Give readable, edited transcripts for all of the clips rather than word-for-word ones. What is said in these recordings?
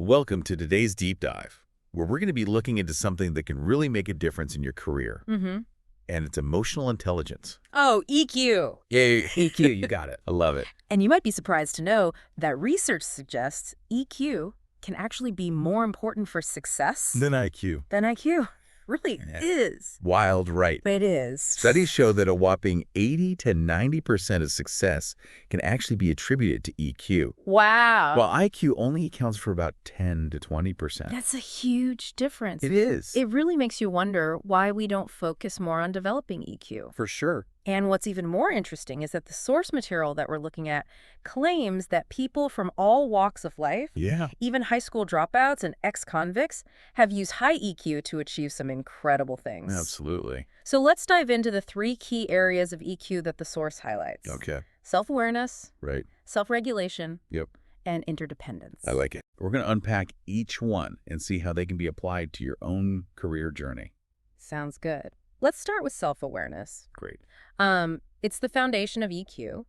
Welcome to today's deep dive, where we're going to be looking into something that can really make a difference in your career. And it's emotional intelligence. Oh, EQ. Yay. EQ, you got it. I love it. And you might be surprised to know that research suggests EQ can actually be more important for success Then IQ. than IQ. Really is. Wild, right? It is. Studies show that a whopping 80 to 90% of success can actually be attributed to EQ, Wow. while IQ only accounts for about 10 to 20%. That's a huge difference. It is. It really makes you wonder why we don't focus more on developing EQ. For sure. And what's even more interesting is that the source material that we're looking at claims that people from all walks of life, Yeah. even high school dropouts and ex-convicts, have used high EQ to achieve some incredible things. Absolutely. So let's dive into the 3 key areas of EQ that the source highlights. Okay. Self-awareness, Right. self-regulation, Yep. and interdependence. I like it. We're going to unpack each one and see how they can be applied to your own career journey. Sounds good. Let's start with self-awareness. Great. It's the foundation of EQ,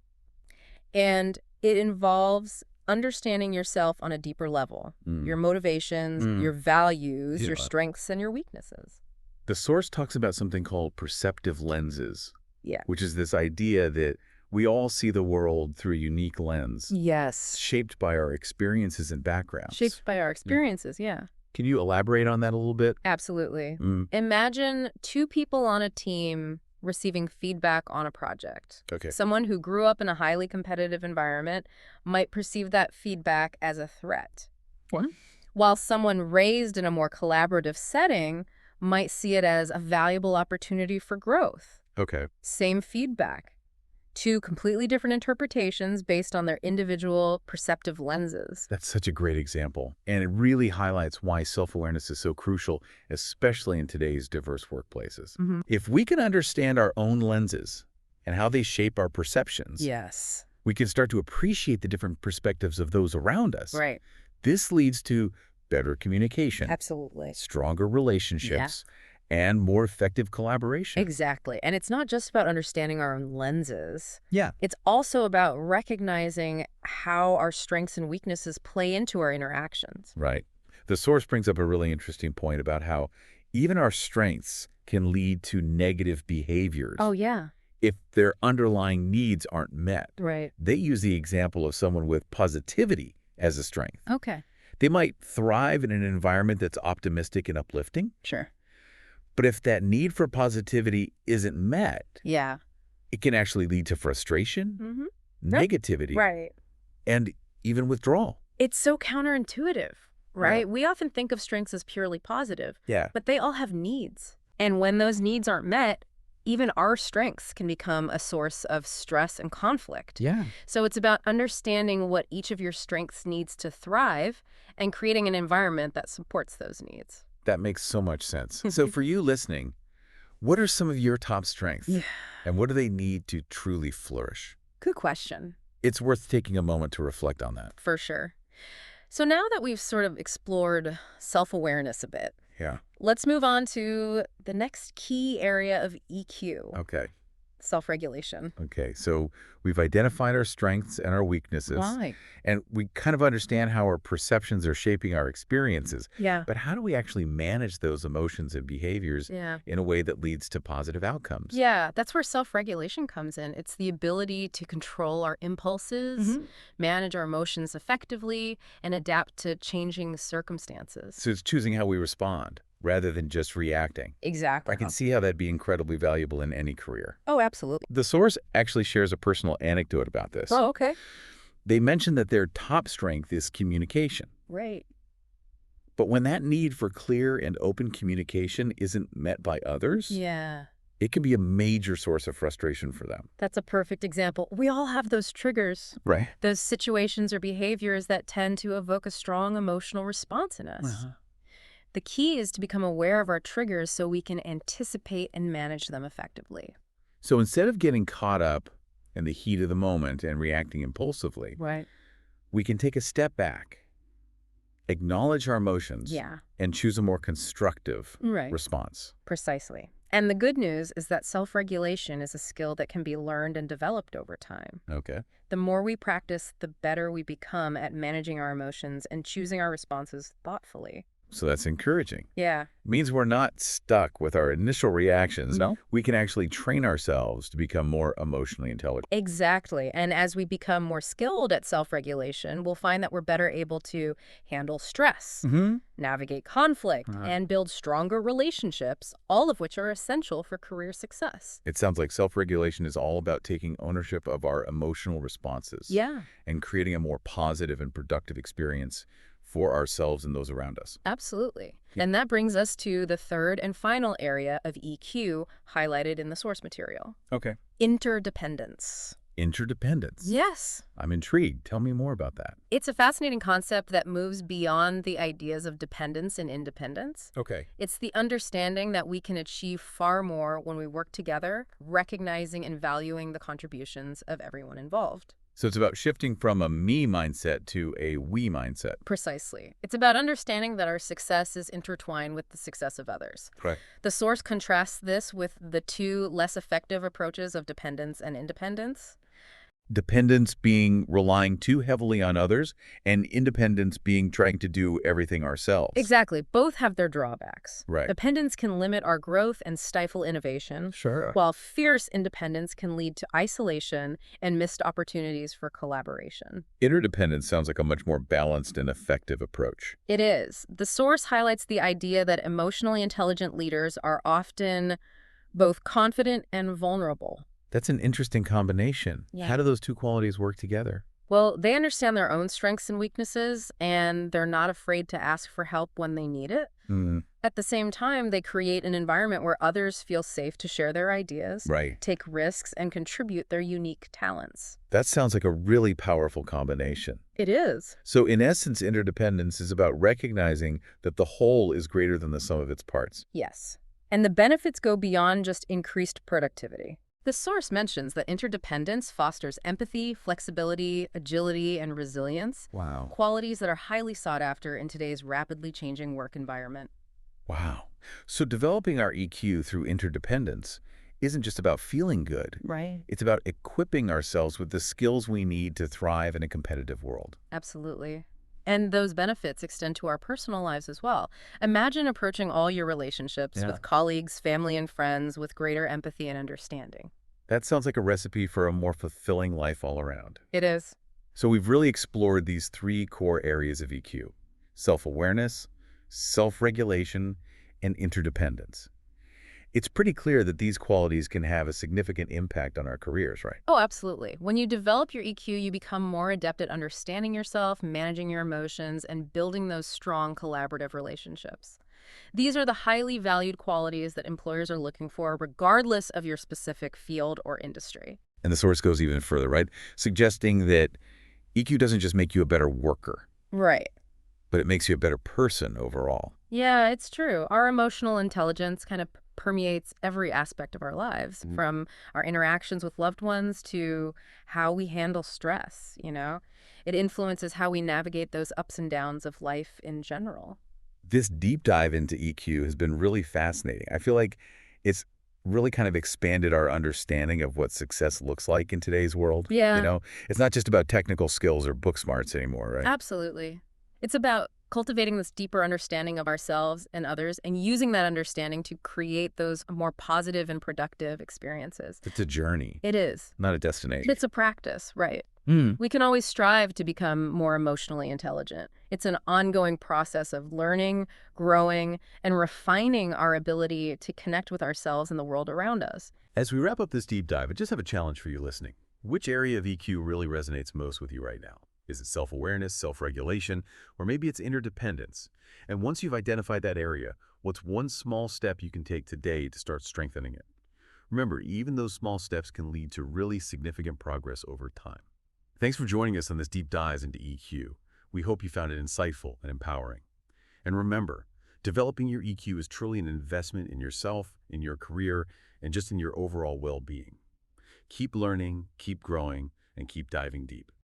and it involves understanding yourself on a deeper level, your motivations, your values, your strengths, and your weaknesses. The source talks about something called perceptive lenses, Yeah. which is this idea that we all see the world through a unique lens, Yes. shaped by our experiences and backgrounds. Shaped by our experiences, yeah. Can you elaborate on that a little bit? Absolutely. Imagine 2 people on a team receiving feedback on a project. Okay. Someone who grew up in a highly competitive environment might perceive that feedback as a threat. What? While someone raised in a more collaborative setting might see it as a valuable opportunity for growth. Okay. Same feedback. 2 completely different interpretations based on their individual perceptive lenses. That's such a great example. And it really highlights why self-awareness is so crucial, especially in today's diverse workplaces. If we can understand our own lenses and how they shape our perceptions, Yes. we can start to appreciate the different perspectives of those around us. Right. This leads to better communication, Absolutely. stronger relationships, and more effective collaboration. Exactly. And it's not just about understanding our own lenses. Yeah. It's also about recognizing how our strengths and weaknesses play into our interactions. Right. The source brings up a really interesting point about how even our strengths can lead to negative behaviors Oh, yeah. if their underlying needs aren't met. Right. They use the example of someone with positivity as a strength. Okay. They might thrive in an environment that's optimistic and uplifting, Sure. but if that need for positivity isn't met, Yeah. it can actually lead to frustration, negativity, Right. and even withdrawal. It's so counterintuitive, right? We often think of strengths as purely positive, Yeah. but they all have needs. And when those needs aren't met, even our strengths can become a source of stress and conflict. Yeah. So it's about understanding what each of your strengths needs to thrive and creating an environment that supports those needs. That makes so much sense. So for you listening, what are some of your top strengths? Yeah. And what do they need to truly flourish? Good question. It's worth taking a moment to reflect on that. For sure. So now that we've sort of explored self-awareness a bit, Yeah. let's move on to the next key area of EQ, Okay. self-regulation. Okay. So we've identified our strengths and our weaknesses. Right. And we kind of understand how our perceptions are shaping our experiences. Yeah. But how do we actually manage those emotions and behaviors Yeah. in a way that leads to positive outcomes? Yeah, that's where self-regulation comes in. It's the ability to control our impulses, manage our emotions effectively, and adapt to changing circumstances. So it's choosing how we respond rather than just reacting. Exactly. I can see how that'd be incredibly valuable in any career. Oh, absolutely. The source actually shares a personal anecdote about this. Oh, okay. They mention that their top strength is communication. Right. But when that need for clear and open communication isn't met by others, Yeah. it can be a major source of frustration for them. That's a perfect example. We all have those triggers, Right. those situations or behaviors that tend to evoke a strong emotional response in us. The key is to become aware of our triggers so we can anticipate and manage them effectively. So instead of getting caught up in the heat of the moment and reacting impulsively, Right. we can take a step back, acknowledge our emotions, Yeah. and choose a more constructive Right. response. Precisely. And the good news is that self-regulation is a skill that can be learned and developed over time. Okay. The more we practice, the better we become at managing our emotions and choosing our responses thoughtfully. So that's encouraging. Yeah. Means we're not stuck with our initial reactions. No? We can actually train ourselves to become more emotionally intelligent. Exactly. And as we become more skilled at self-regulation, we'll find that we're better able to handle stress, navigate conflict, and build stronger relationships, all of which are essential for career success. It sounds like self-regulation is all about taking ownership of our emotional responses. Yeah. And creating a more positive and productive experience for ourselves and those around us. Absolutely. Yeah. And that brings us to the third and final area of EQ highlighted in the source material. Okay. Interdependence. Interdependence. Yes. I'm intrigued. Tell me more about that. It's a fascinating concept that moves beyond the ideas of dependence and independence. Okay. It's the understanding that we can achieve far more when we work together, recognizing and valuing the contributions of everyone involved. So it's about shifting from a me mindset to a we mindset. Precisely. It's about understanding that our success is intertwined with the success of others. Correct. The source contrasts this with the two less effective approaches of dependence and independence. Dependence being relying too heavily on others, and independence being trying to do everything ourselves. Exactly. Both have their drawbacks. Right. Dependence can limit our growth and stifle innovation, Sure. while fierce independence can lead to isolation and missed opportunities for collaboration. Interdependence sounds like a much more balanced and effective approach. It is. The source highlights the idea that emotionally intelligent leaders are often both confident and vulnerable. That's an interesting combination. Yeah. How do those two qualities work together? Well, they understand their own strengths and weaknesses, and they're not afraid to ask for help when they need it. At the same time, they create an environment where others feel safe to share their ideas, Right. take risks, and contribute their unique talents. That sounds like a really powerful combination. It is. So in essence, interdependence is about recognizing that the whole is greater than the sum of its parts. Yes. And the benefits go beyond just increased productivity. The source mentions that interdependence fosters empathy, flexibility, agility, and resilience, Wow. qualities that are highly sought after in today's rapidly changing work environment. Wow. So developing our EQ through interdependence isn't just about feeling good. Right. It's about equipping ourselves with the skills we need to thrive in a competitive world. Absolutely. And those benefits extend to our personal lives as well. Imagine approaching all your relationships with colleagues, family, and friends with greater empathy and understanding. That sounds like a recipe for a more fulfilling life all around. It is. So we've really explored these three core areas of EQ: self-awareness, self-regulation, and interdependence. It's pretty clear that these qualities can have a significant impact on our careers, right? Oh, absolutely. When you develop your EQ, you become more adept at understanding yourself, managing your emotions, and building those strong collaborative relationships. These are the highly valued qualities that employers are looking for, regardless of your specific field or industry. And the source goes even further, right? Suggesting that EQ doesn't just make you a better worker, Right. but it makes you a better person overall. Yeah, it's true. Our emotional intelligence kind of permeates every aspect of our lives, from our interactions with loved ones to how we handle stress, you know? It influences how we navigate those ups and downs of life in general. This deep dive into EQ has been really fascinating. I feel like it's really kind of expanded our understanding of what success looks like in today's world. Yeah. You know, it's not just about technical skills or book smarts anymore, right? Absolutely. It's about cultivating this deeper understanding of ourselves and others and using that understanding to create those more positive and productive experiences. It's a journey, It is. not a destination. It's a practice, right? We can always strive to become more emotionally intelligent. It's an ongoing process of learning, growing, and refining our ability to connect with ourselves and the world around us. As we wrap up this deep dive, I just have a challenge for you listening. Which area of EQ really resonates most with you right now? Is it self-awareness, self-regulation, or maybe it's interdependence? And once you've identified that area, what's one small step you can take today to start strengthening it? Remember, even those small steps can lead to really significant progress over time. Thanks for joining us on this deep dive into EQ. We hope you found it insightful and empowering. And remember, developing your EQ is truly an investment in yourself, in your career, and just in your overall well-being. Keep learning, keep growing, and keep diving deep.